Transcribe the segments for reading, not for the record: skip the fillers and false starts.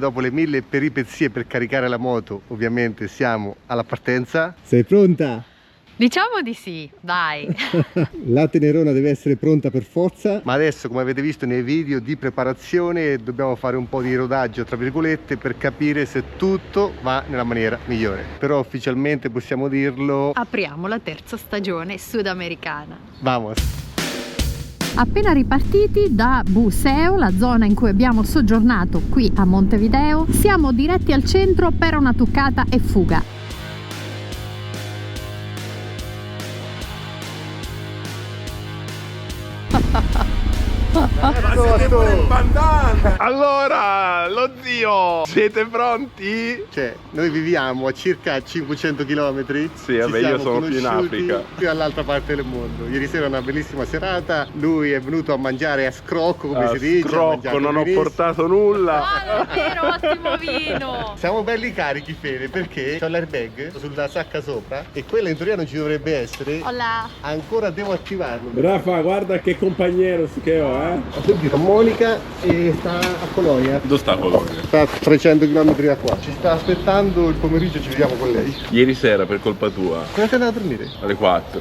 Dopo le 1000 peripezie per caricare la moto, ovviamente siamo alla partenza. Sei pronta? Diciamo di sì, dai. La Tenerona deve essere pronta per forza, ma adesso, come avete visto nei video di preparazione, dobbiamo fare un po' di rodaggio tra virgolette per capire se tutto va nella maniera migliore. Però ufficialmente possiamo dirlo: Apriamo la terza stagione sudamericana. Vamos! Appena ripartiti da Buceo, la zona in cui abbiamo soggiornato qui a Montevideo, siamo diretti al centro per una toccata e fuga. Allora, lo zio, siete pronti? Cioè, noi viviamo a circa 500 km. Sì, vabbè, io sono più in Africa. Più all'altra parte del mondo. Ieri sera una bellissima serata. Lui è venuto a mangiare a scrocco, come si dice. Scrocco, non ho portato nulla. Ah, davvero, ottimo vino! Siamo belli carichi, Fede, perché c'ho l'airbag sulla sacca sopra e quella in teoria non ci dovrebbe essere. Hola. Ancora devo attivarlo. Rafa, guarda che compagneros che ho, Ho sentito Monica e sta a Colonia. Dove sta Colonia? Sta a 300 km da qua. Ci sta aspettando, il pomeriggio ci vediamo con lei. Ieri sera, per colpa tua, Come sei andato a dormire? alle 4.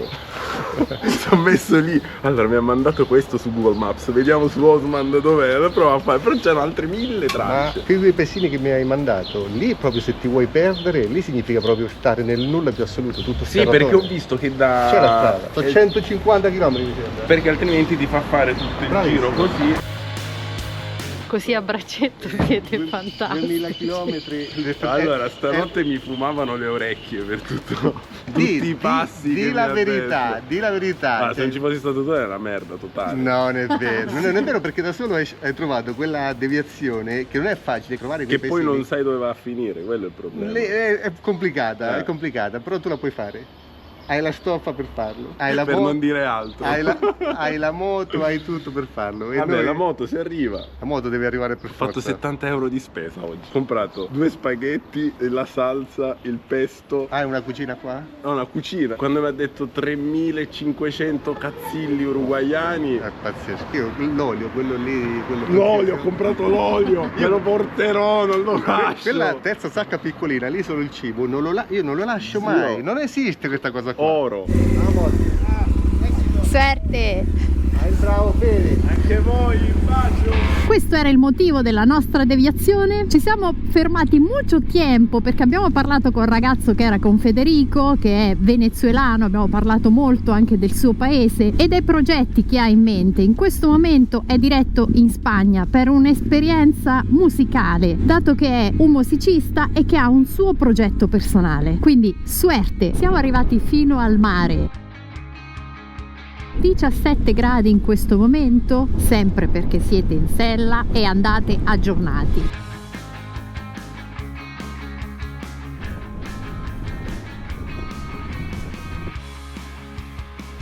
Sono messo lì. Allora mi ha mandato questo su Google Maps. Vediamo su Osman dov'è. Lo provo a fare. Però c'erano altre 1000 Ma tracce. quei due pezini che mi hai mandato, lì proprio se ti vuoi perdere, lì significa proprio stare nel nulla più assoluto, tutto Sì, perché ho visto che da... c'è la strada, sono 150 km mi sembra. Perché altrimenti ti fa fare tutto il Bravissimo. giro così. Così a braccetto siete fantastici. 2000 km. Allora, stanotte mi fumavano le orecchie per tutti i passi. Di che la mi ha verità, detto. di la verità. Ah, se non ci fossi stato tu è una merda totale. No, non è vero, non è vero, perché da solo hai trovato quella deviazione che non è facile trovare quei Che poi pezini. non sai dove va a finire, quello è il problema. È complicata, però tu la puoi fare. Hai la stoffa per farlo. Hai la Per non dire altro. hai la moto, hai tutto per farlo. E Vabbè, noi- la moto si arriva. la moto deve arrivare per Ho fatto forza. 70 euro di spesa oggi. Ho comprato 2 spaghetti, la salsa, il pesto. Hai una cucina qua? No, una cucina. Quando mi ha detto 3500 cazzilli uruguaiani. È pazzesco. Io l'olio, quello lì. L'olio, ho comprato l'olio. Me lo porterò, non lo lascio. Quella terza sacca piccolina, lì solo il cibo, io non lo lascio Sì, mai. no. Non esiste questa cosa qua. Oro. Vamos. Suerte! Hai il bravo Fede. Anche voi, un bacio. Questo era il motivo della nostra deviazione. Ci siamo fermati molto tempo perché abbiamo parlato con un ragazzo che era con Federico, che è venezuelano, abbiamo parlato molto anche del suo paese e dei progetti che ha in mente. In questo momento è diretto in Spagna per un'esperienza musicale, dato che è un musicista e che ha un suo progetto personale. Quindi suerte! Siamo arrivati fino al mare. 17 gradi in questo momento, sempre perché siete in sella e andate aggiornati.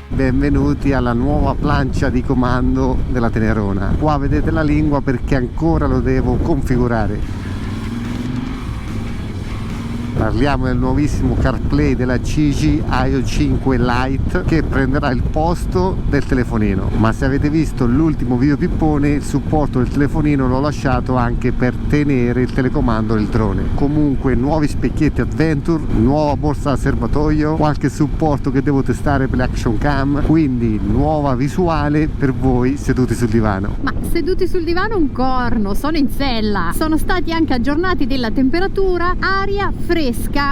Benvenuti alla nuova plancia di comando della Tenerona. Qua vedete la lingua perché ancora lo devo configurare. Parliamo del nuovissimo CarPlay della CG IO 5 Lite che prenderà il posto del telefonino. Ma se avete visto l'ultimo video pippone, il supporto del telefonino l'ho lasciato anche per tenere il telecomando del drone. Comunque nuovi specchietti Adventure, nuova borsa da serbatoio, qualche supporto che devo testare per le action cam, quindi nuova visuale per voi seduti sul divano. Ma seduti sul divano un corno, sono in sella. Sono stati anche aggiornati della temperatura, aria fresca,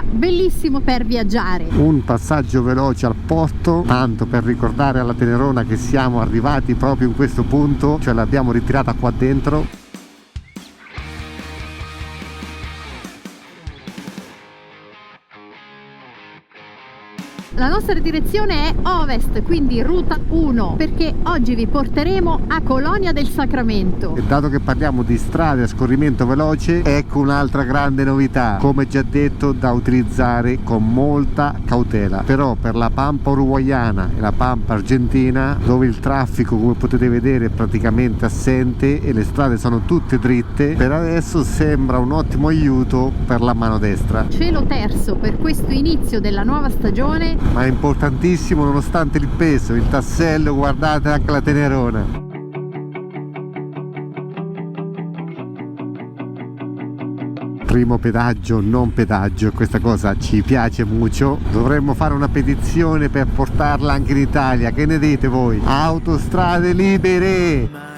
bellissimo per viaggiare. Un passaggio veloce al porto, tanto per ricordare alla Tenerona che siamo arrivati proprio in questo punto, cioè l'abbiamo ritirata qua dentro. La nostra direzione è ovest, quindi ruta 1, perché oggi vi porteremo a Colonia del Sacramento. E dato che parliamo di strade a scorrimento veloce, ecco un'altra grande novità, come già detto, da utilizzare con molta cautela. Però per la Pampa uruguaiana e la Pampa argentina, dove il traffico, come potete vedere, è praticamente assente e le strade sono tutte dritte, per adesso sembra un ottimo aiuto per la mano destra. Cielo terzo per questo inizio della nuova stagione. Ma è importantissimo nonostante il peso, il tassello, guardate anche la Tenerona. Primo pedaggio, non pedaggio, questa cosa ci piace molto. Dovremmo fare una petizione per portarla anche in Italia, che ne dite voi? Autostrade libere!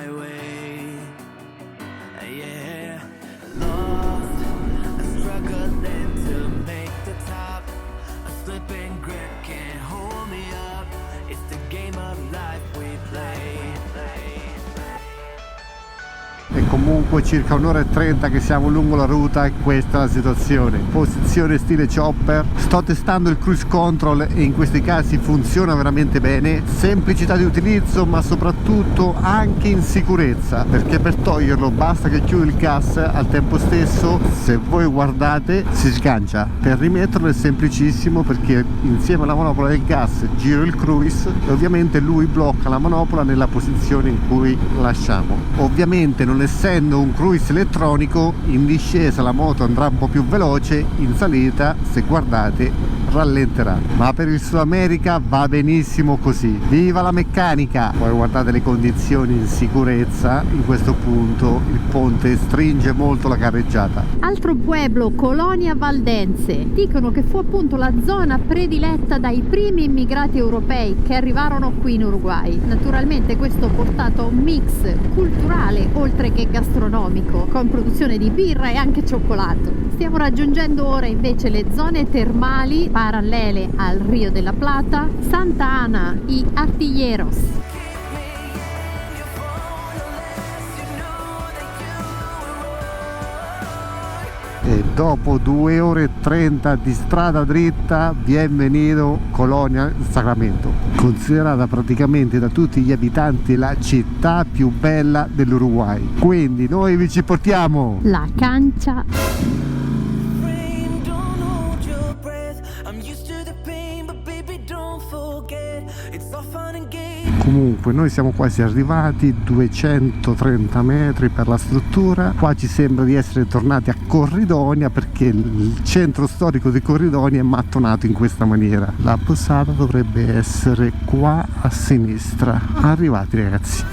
E comunque circa un'ora e 30 che siamo lungo la ruta e questa è la situazione. Posizione stile chopper. Sto testando il cruise control e in questi casi funziona veramente bene. Semplicità di utilizzo, ma soprattutto anche in sicurezza, perché per toglierlo basta che chiudi il gas, al tempo stesso se voi guardate si sgancia. Per rimetterlo è semplicissimo, perché insieme alla manopola del gas giro il cruise e ovviamente lui blocca la manopola nella posizione in cui lasciamo. Ovviamente non essendo un cruise elettronico, in discesa la moto andrà un po' più veloce, in salita se guardate rallenterà, ma per il Sud America va benissimo così. Viva la meccanica! Poi guardate le condizioni in sicurezza, in questo punto il ponte stringe molto la carreggiata. Altro pueblo, Colonia Valdense. Dicono che fu appunto la zona prediletta dai primi immigrati europei che arrivarono qui in Uruguay. Naturalmente questo ha portato a un mix culturale oltre che gastronomico, con produzione di birra e anche cioccolato. Stiamo raggiungendo ora invece le zone termali parallele al Rio de la Plata, Santa Ana y Artilleros. E dopo 2 ore e 30 di strada dritta, bienvenido Colonia Sacramento, considerata praticamente da tutti gli abitanti la città più bella dell'Uruguay. Quindi noi vi ci portiamo La Cancha. Comunque noi siamo quasi arrivati, 230 metri per la struttura. Qua ci sembra di essere tornati a Corridonia, perché il centro storico di Corridonia è mattonato in questa maniera. La posata dovrebbe essere qua a sinistra. Arrivati ragazzi.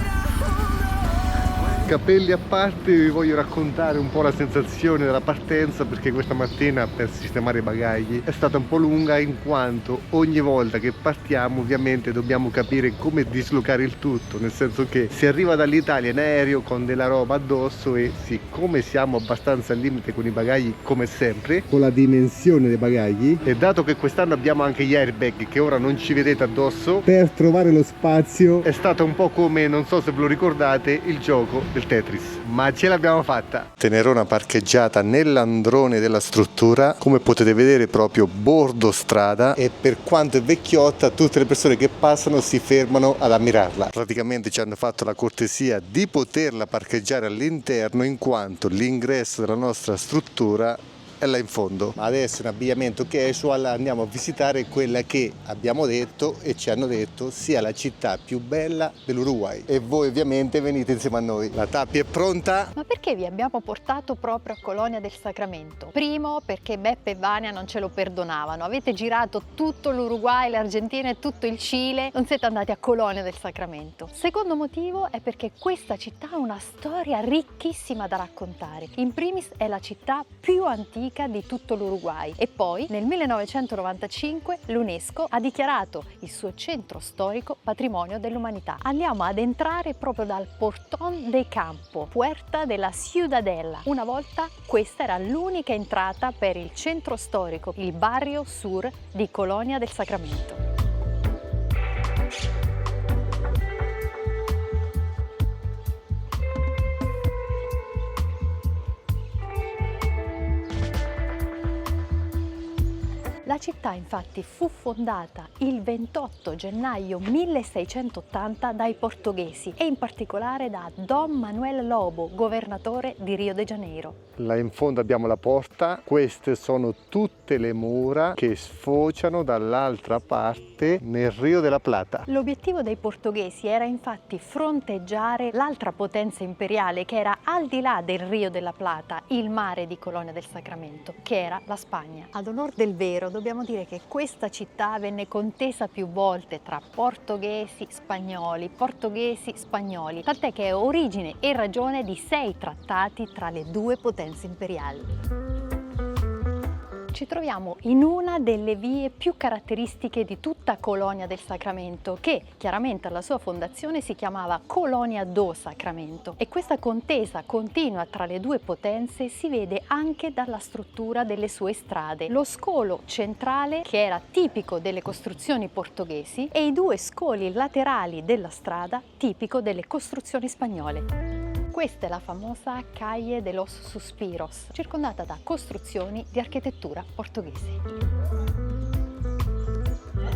Capelli a parte, vi voglio raccontare un po' la sensazione della partenza, perché questa mattina per sistemare i bagagli è stata un po' lunga, in quanto ogni volta che partiamo ovviamente dobbiamo capire come dislocare il tutto, nel senso che si arriva dall'Italia in aereo con della roba addosso e siccome siamo abbastanza al limite con i bagagli come sempre, con la dimensione dei bagagli, e dato che quest'anno abbiamo anche gli airbag che ora non ci vedete addosso, per trovare lo spazio è stato un po' come, non so se ve lo ricordate, il gioco del Tetris, ma ce l'abbiamo fatta. Tenerona parcheggiata nell'androne della struttura, come potete vedere proprio bordo strada, e per quanto è vecchiotta tutte le persone che passano si fermano ad ammirarla. Praticamente ci hanno fatto la cortesia di poterla parcheggiare all'interno, in quanto l'ingresso della nostra struttura è là in fondo. Adesso in abbigliamento casual andiamo a visitare quella che abbiamo detto e ci hanno detto sia la città più bella dell'Uruguay, e voi ovviamente venite insieme a noi. La tappi è pronta? Ma perché vi abbiamo portato proprio a Colonia del Sacramento? Primo, perché Beppe e Vania non ce lo perdonavano. Avete girato tutto l'Uruguay, l'Argentina e tutto il Cile, non siete andati a Colonia del Sacramento. Secondo motivo è perché questa città ha una storia ricchissima da raccontare. In primis è la città più antica di tutto l'Uruguay, e poi nel 1995 l'UNESCO ha dichiarato il suo centro storico patrimonio dell'umanità. Andiamo ad entrare proprio dal Portón de Campo, Puerta de la Ciudadela. Una volta questa era l'unica entrata per il centro storico, il Barrio Sur di Colonia del Sacramento. La città infatti fu fondata il 28 gennaio 1680 dai portoghesi e in particolare da Dom Manuel Lobo, governatore di Rio de Janeiro. Là in fondo abbiamo la porta, queste sono tutte le mura che sfociano dall'altra parte nel Rio de la Plata. L'obiettivo dei portoghesi era infatti fronteggiare l'altra potenza imperiale che era al di là del Rio de la Plata, il mare di Colonia del Sacramento, che era la Spagna. Ad onor del vero dobbiamo dobbiamo dire che questa città venne contesa più volte tra portoghesi, spagnoli, tant'è che è origine e ragione di 6 trattati tra le due potenze imperiali. Ci troviamo in una delle vie più caratteristiche di tutta Colonia del Sacramento, che chiaramente alla sua fondazione si chiamava Colonia do Sacramento, e questa contesa continua tra le due potenze si vede anche dalla struttura delle sue strade. Lo scolo centrale, che era tipico delle costruzioni portoghesi, e i 2 scoli laterali della strada, tipico delle costruzioni spagnole. Questa è la famosa Calle de los Suspiros, circondata da costruzioni di architettura portoghese.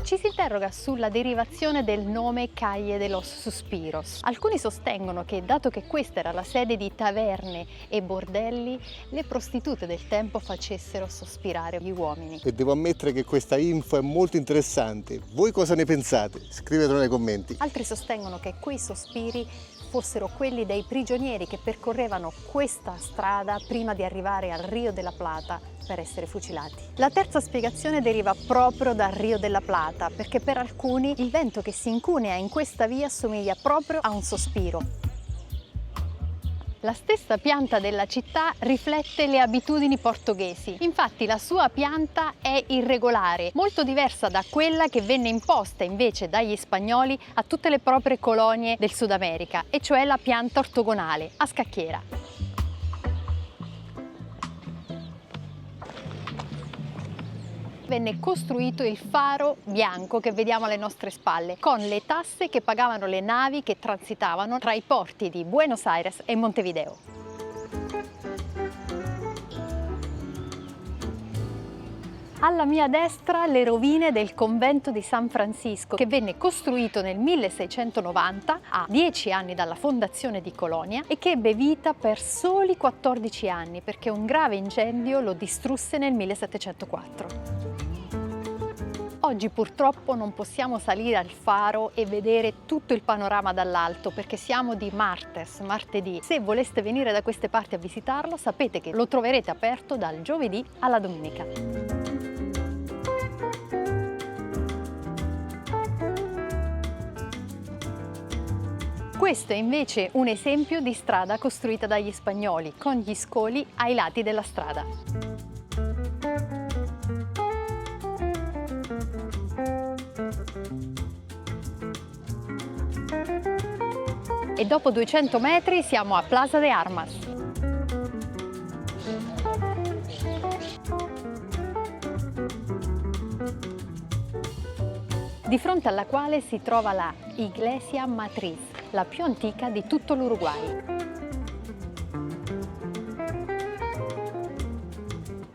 Ci si interroga sulla derivazione del nome Calle de los Suspiros. Alcuni sostengono che, dato che questa era la sede di taverne e bordelli, le prostitute del tempo facessero sospirare gli uomini. E devo ammettere che questa info è molto interessante. Voi cosa ne pensate? Scrivetelo nei commenti. Altri sostengono che quei sospiri fossero quelli dei prigionieri che percorrevano questa strada prima di arrivare al Rio della Plata per essere fucilati. La terza spiegazione deriva proprio dal Rio della Plata, perché per alcuni il vento che si incunea in questa via somiglia proprio a un sospiro. La stessa pianta della città riflette le abitudini portoghesi. Infatti la sua pianta è irregolare, molto diversa da quella che venne imposta invece dagli spagnoli a tutte le proprie colonie del Sud America, e cioè la pianta ortogonale, a scacchiera. Venne costruito il faro bianco che vediamo alle nostre spalle, con le tasse che pagavano le navi che transitavano tra i porti di Buenos Aires e Montevideo. Alla mia destra le rovine del convento di San Francisco, che venne costruito nel 1690, a 10 anni dalla fondazione di Colonia, e che ebbe vita per soli 14 anni perché un grave incendio lo distrusse nel 1704. Oggi purtroppo non possiamo salire al faro e vedere tutto il panorama dall'alto perché siamo di martedì. Se voleste venire da queste parti a visitarlo, sapete che lo troverete aperto dal giovedì alla domenica. Questo è invece un esempio di strada costruita dagli spagnoli, con gli scoli ai lati della strada. E dopo 200 metri siamo a Plaza de Armas. Di fronte alla quale si trova la Iglesia Matriz, la più antica di tutto l'Uruguay.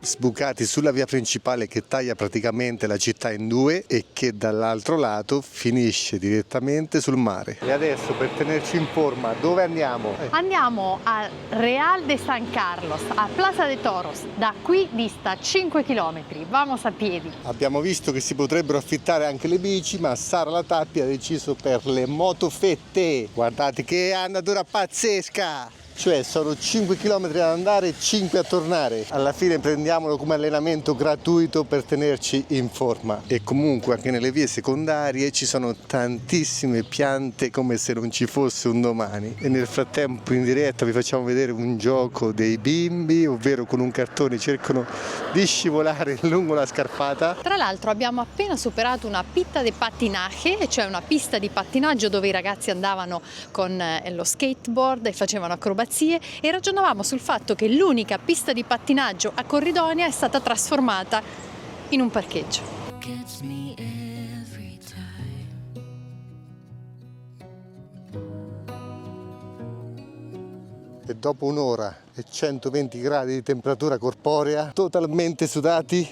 Sbucati sulla via principale che taglia praticamente la città in due e che dall'altro lato finisce direttamente sul mare. E adesso, per tenerci in forma, dove andiamo? Andiamo a Real de San Carlos, a Plaza de Toros. Da qui dista 5 km, vamos a piedi. Abbiamo visto che si potrebbero affittare anche le bici, ma Sara La Tappi ha deciso per le motofette. Guardate che andatura pazzesca! Cioè sono 5 km ad andare e 5 a tornare. Alla fine prendiamolo come allenamento gratuito per tenerci in forma. E comunque anche nelle vie secondarie ci sono tantissime piante come se non ci fosse un domani. E nel frattempo in diretta vi facciamo vedere un gioco dei bimbi, ovvero con un cartone cercano di scivolare lungo la scarpata. Tra l'altro abbiamo appena superato una pista di pattinaje, cioè una pista di pattinaggio dove i ragazzi andavano con lo skateboard e facevano acrobazie, e ragionavamo sul fatto che l'unica pista di pattinaggio a Corridonia è stata trasformata in un parcheggio. E dopo un'ora e 120 gradi di temperatura corporea, totalmente sudati,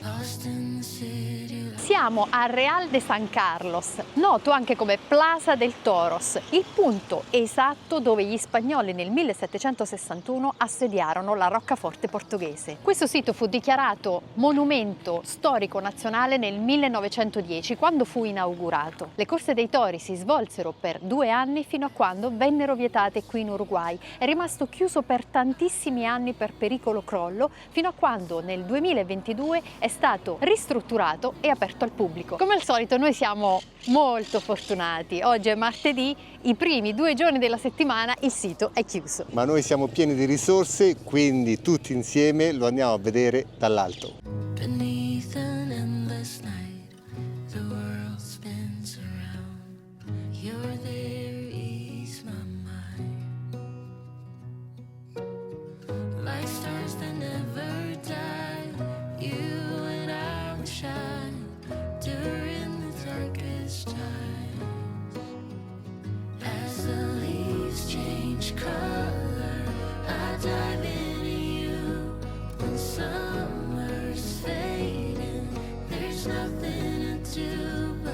Siamo Siamo a Real de San Carlos, noto anche come Plaza del Toros, il punto esatto dove gli spagnoli nel 1761 assediarono la roccaforte portoghese. Questo sito fu dichiarato monumento storico nazionale nel 1910, quando fu inaugurato. Le corse dei tori si svolsero per 2 anni fino a quando vennero vietate qui in Uruguay. È rimasto chiuso per tantissimi anni per pericolo crollo, fino a quando nel 2022 è stato ristrutturato e aperto al pubblico. Come al solito noi siamo molto fortunati. Oggi è martedì, i primi 2 giorni della settimana il sito è chiuso. Ma noi siamo pieni di risorse, quindi tutti insieme lo andiamo a vedere dall'alto. Beneath an endless night, the world spins around. You're there, ease my mind. Like stars that never die, you and I will shine during the darkest times. As the leaves change color, I dive into you. When summer's fading, there's nothing to do but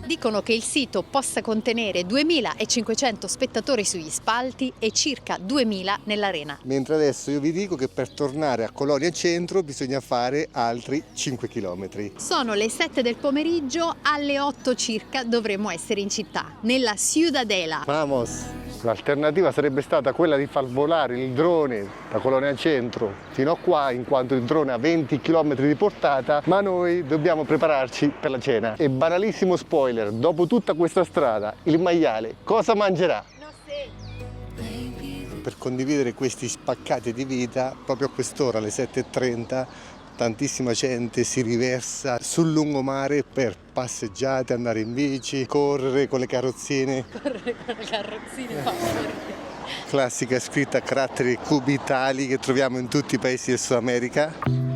Dicono che il sito possa contenere 2.500 spettatori sugli spalti e circa 2.000 nell'arena. Mentre adesso io vi dico che per tornare a Colonia Centro bisogna fare altri 5 km. Sono le 7 del pomeriggio, alle 8 circa dovremmo essere in città, nella Ciudadela. Vamos! L'alternativa sarebbe stata quella di far volare il drone da Colonia Centro fino a qua, in quanto il drone ha 20 km di portata, ma noi dobbiamo prepararci per la cena. E banalissimo spoiler, dopo tutta questa strada, il maiale cosa mangerà? Per condividere questi spaccati di vita, proprio a quest'ora, alle 7:30, tantissima gente si riversa sul lungomare per passeggiate, andare in bici, correre con le carrozzine. Correre con le carrozzine fa morire. Classica scritta a caratteri cubitali che troviamo in tutti i paesi del Sud America.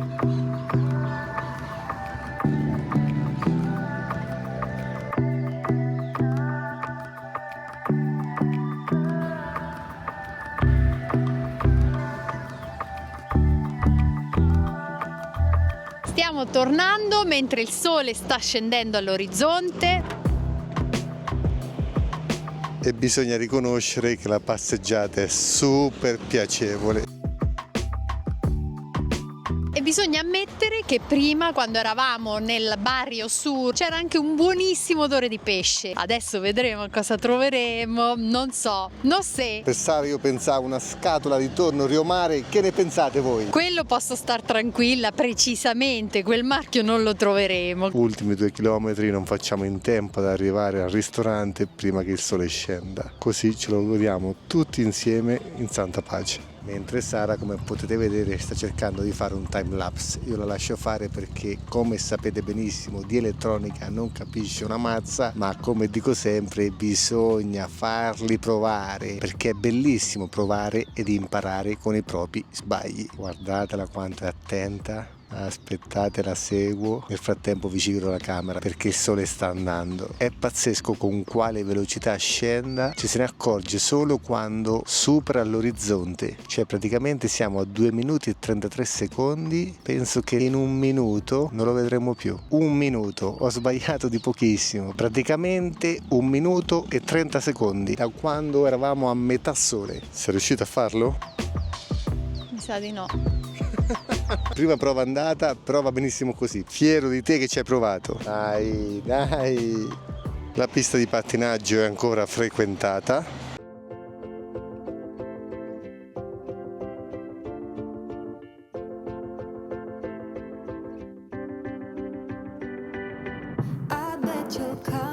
Stiamo tornando mentre il sole sta scendendo all'orizzonte. E bisogna riconoscere che la passeggiata è super piacevole. E bisogna ammettere che prima, quando eravamo nel Barrio Sur, c'era anche un buonissimo odore di pesce. Adesso vedremo cosa troveremo, non so, non se. Io pensavo una scatola di tonno riomare, che ne pensate voi? Quello posso star tranquilla, precisamente, quel marchio non lo troveremo. Ultimi 2 chilometri, non facciamo in tempo ad arrivare al ristorante prima che il sole scenda. Così ce lo godiamo tutti insieme in santa pace. Mentre Sara, come potete vedere, sta cercando di fare un time lapse. Io la lascio fare perché, come sapete benissimo, di elettronica non capisce una mazza, ma come dico sempre bisogna farli provare, perché è bellissimo provare ed imparare con i propri sbagli. Guardatela quanto è attenta. Aspettate, la seguo. Nel frattempo vi giro la camera perché il sole sta andando. È pazzesco con quale velocità scenda. Ci se ne accorge solo quando supera l'orizzonte. Cioè praticamente siamo a 2 minuti e 33 secondi. Penso che in 1 minuto non lo vedremo più. 1 minuto, ho sbagliato di pochissimo. Praticamente 1 minuto e 30 secondi da quando eravamo a metà sole. Sei riuscito a farlo? Mi sa di no. Prima prova andata, però va benissimo così. Fiero di te che ci hai provato. Dai, dai. La pista di pattinaggio è ancora frequentata. I bet you'll come.